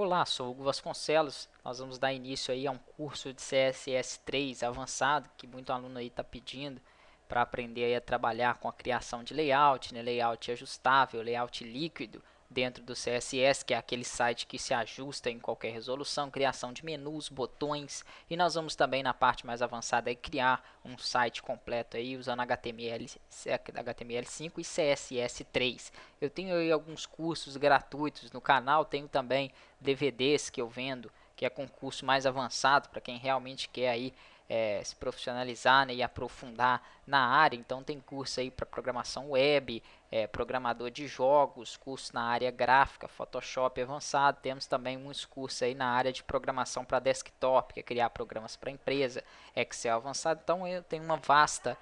Olá, sou Hugo Vasconcelos. Nós vamos dar início aí a um curso de CSS3 avançado que muito aluno aí está pedindo para aprender aí a trabalhar com a criação de layout, né? Layout ajustável, layout líquido dentro do CSS, que é aquele site que se ajusta em qualquer resolução, criação de menus, botões, e nós vamos também na parte mais avançada aí criar um site completo aí usando HTML5 e CSS3. Eu tenho aí alguns cursos gratuitos no canal, tenho também DVDs que eu vendo, que é concurso mais avançado para quem realmente quer aí se profissionalizar, né, e aprofundar na área. Então tem curso aí para programação web, programador de jogos, curso na área gráfica, Photoshop avançado. Temos também uns cursos aí na área de programação para desktop, que é criar programas para empresa, Excel avançado. Então eu tenho uma vasta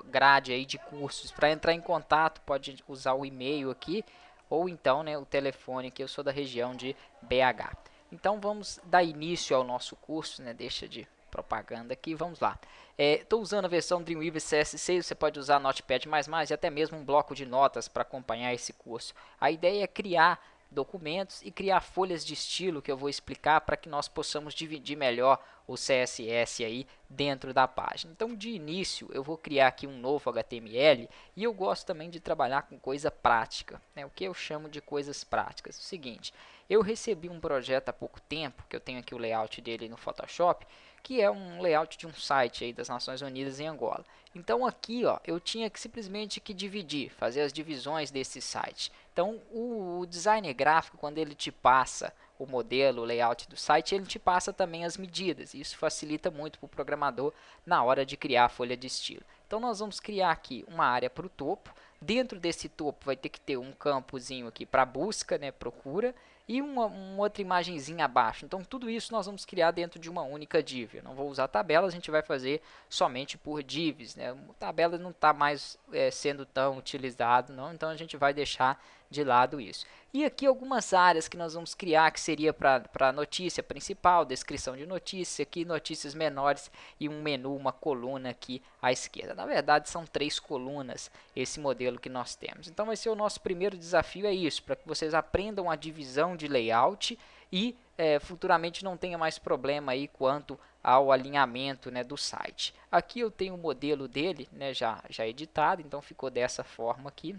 grade aí de cursos. Para entrar em contato pode usar o e-mail aqui ou então, né, o telefone, que eu sou da região de BH. Então vamos dar início ao nosso curso, né? Deixa de propaganda aqui, vamos lá. Estou usando a versão Dreamweaver CS6, você pode usar Notepad++ e até mesmo um bloco de notas para acompanhar esse curso. A ideia é criar documentos e criar folhas de estilo que eu vou explicar para que nós possamos dividir melhor o CSS aí dentro da página. Então, de início, eu vou criar aqui um novo HTML e eu gosto também de trabalhar com coisa prática, né? O que eu chamo de coisas práticas. É o seguinte, eu recebi um projeto há pouco tempo, que eu tenho aqui o layout dele no Photoshop, que é um layout de um site aí das Nações Unidas em Angola. Então aqui, ó, eu tinha que simplesmente dividir, fazer as divisões desse site. Então o designer gráfico, quando ele te passa o modelo, o layout do site, ele te passa também as medidas. Isso facilita muito para o programador na hora de criar a folha de estilo. Então nós vamos criar aqui uma área para o topo. Dentro desse topo vai ter que ter um campozinho aqui para busca, né, procura, e uma outra imagenzinha abaixo. Então tudo isso nós vamos criar dentro de uma única div. Eu não vou usar tabelas, a gente vai fazer somente por divs, né? A tabela não está mais sendo tão utilizado, não, então a gente vai deixar de lado isso. E aqui algumas áreas que nós vamos criar, que seria para notícia principal, descrição de notícia, aqui notícias menores e um menu, uma coluna aqui à esquerda. Na verdade são 3 colunas esse modelo que nós temos. Então vai ser o nosso primeiro desafio, é isso, para que vocês aprendam a divisão de layout e futuramente não tenha mais problema aí quanto ao alinhamento, né, do site. Aqui eu tenho o modelo dele, né, já editado, então ficou dessa forma aqui.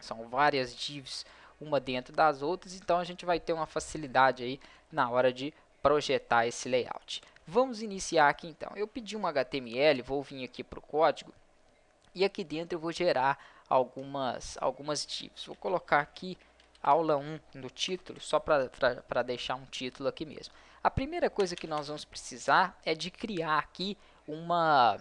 São várias divs uma dentro das outras, então a gente vai ter uma facilidade aí na hora de projetar esse layout. Vamos iniciar aqui então. Eu pedi um HTML, vou vir aqui para o código e aqui dentro eu vou gerar algumas divs. Vou colocar aqui aula 1 no título, só para deixar um título aqui mesmo. A primeira coisa que nós vamos precisar é de criar aqui uma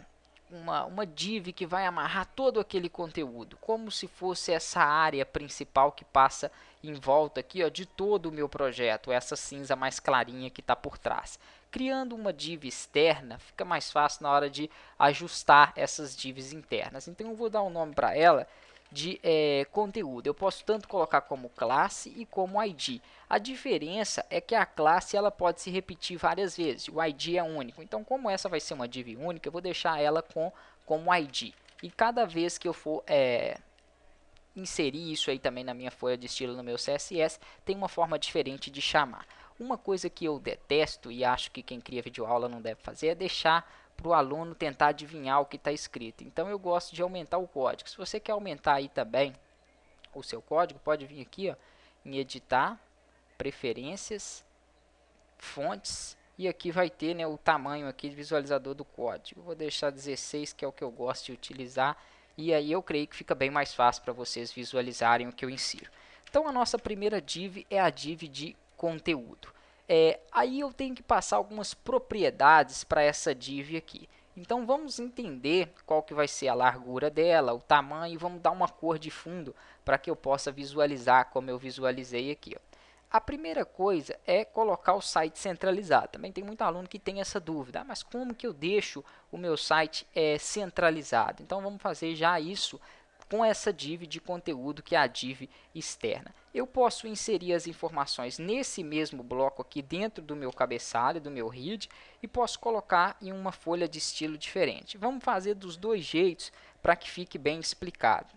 div que vai amarrar todo aquele conteúdo, como se fosse essa área principal que passa em volta aqui, ó, de todo o meu projeto, essa cinza mais clarinha que está por trás. Criando uma div externa, fica mais fácil na hora de ajustar essas divs internas. Então eu vou dar um nome para ela de conteúdo. Eu posso tanto colocar como classe e como ID. A diferença é que a classe ela pode se repetir várias vezes. O ID é único. Então, como essa vai ser uma div única, eu vou deixar ela como ID. E cada vez que eu for inserir isso aí também na minha folha de estilo no meu CSS, tem uma forma diferente de chamar. Uma coisa que eu detesto e acho que quem cria videoaula não deve fazer é deixar para o aluno tentar adivinhar o que está escrito. Então eu gosto de aumentar o código. Se você quer aumentar aí também o seu código, pode vir aqui, ó, em editar, preferências, fontes, e aqui vai ter, né, o tamanho aqui de visualizador do código. Eu vou deixar 16, que é o que eu gosto de utilizar, e aí eu creio que fica bem mais fácil para vocês visualizarem o que eu insiro. Então a nossa primeira div é a div de conteúdo. Aí eu tenho que passar algumas propriedades para essa div aqui. Então vamos entender qual que vai ser a largura dela, o tamanho, e vamos dar uma cor de fundo para que eu possa visualizar como eu visualizei aqui, ó. A primeira coisa é colocar o site centralizado. Também tem muito aluno que tem essa dúvida, mas como que eu deixo o meu site centralizado? Então vamos fazer já isso com essa div de conteúdo, que é a div externa. Eu posso inserir as informações nesse mesmo bloco aqui dentro do meu cabeçalho, do meu head, e posso colocar em uma folha de estilo diferente. Vamos fazer dos dois jeitos para que fique bem explicado.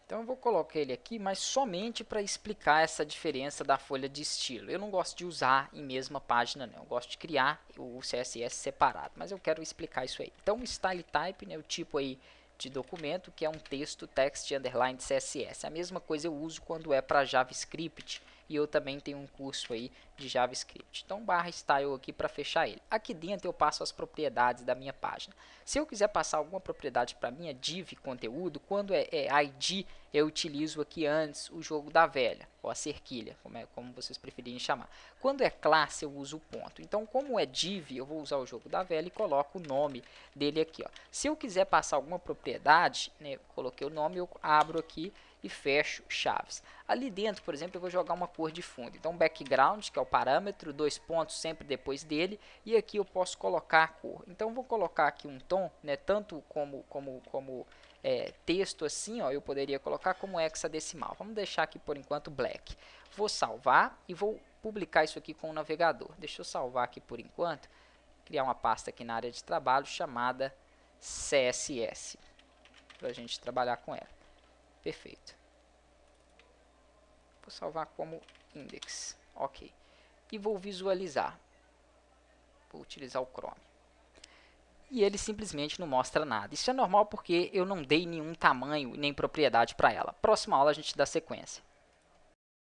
Então eu vou colocar ele aqui, mas somente para explicar essa diferença da folha de estilo. Eu não gosto de usar em mesma página, não. Eu gosto de criar o CSS separado, mas eu quero explicar isso aí. Então, o style type, né, o tipo aí de documento, que é um texto text underline CSS. A mesma coisa eu uso quando é para JavaScript, e eu também tenho um curso aí de JavaScript. Então, barra style aqui para fechar ele. Aqui dentro eu passo as propriedades da minha página. Se eu quiser passar alguma propriedade para minha div conteúdo, quando é ID, eu utilizo aqui antes o jogo da velha, ou a cerquilha, como vocês preferirem chamar. Quando é classe, eu uso o ponto. Então, como é div, eu vou usar o jogo da velha e coloco o nome dele aqui. Ó. Se eu quiser passar alguma propriedade, né, eu coloquei o nome, eu abro aqui e fecho chaves. Ali dentro, por exemplo, eu vou jogar uma cor de fundo. Então, background, que é o parâmetro, 2 pontos sempre depois dele, e aqui eu posso colocar a cor. Então, vou colocar aqui um tom, né, tanto como texto assim, ó, eu poderia colocar como hexadecimal. Vamos deixar aqui por enquanto black. Vou salvar e vou publicar isso aqui com o navegador. Deixa eu salvar aqui por enquanto, criar uma pasta aqui na área de trabalho chamada CSS, para a gente trabalhar com ela. Perfeito. Vou salvar como index. Ok. E vou visualizar. Vou utilizar o Chrome. E ele simplesmente não mostra nada. Isso é normal porque eu não dei nenhum tamanho nem propriedade para ela. Próxima aula a gente dá sequência.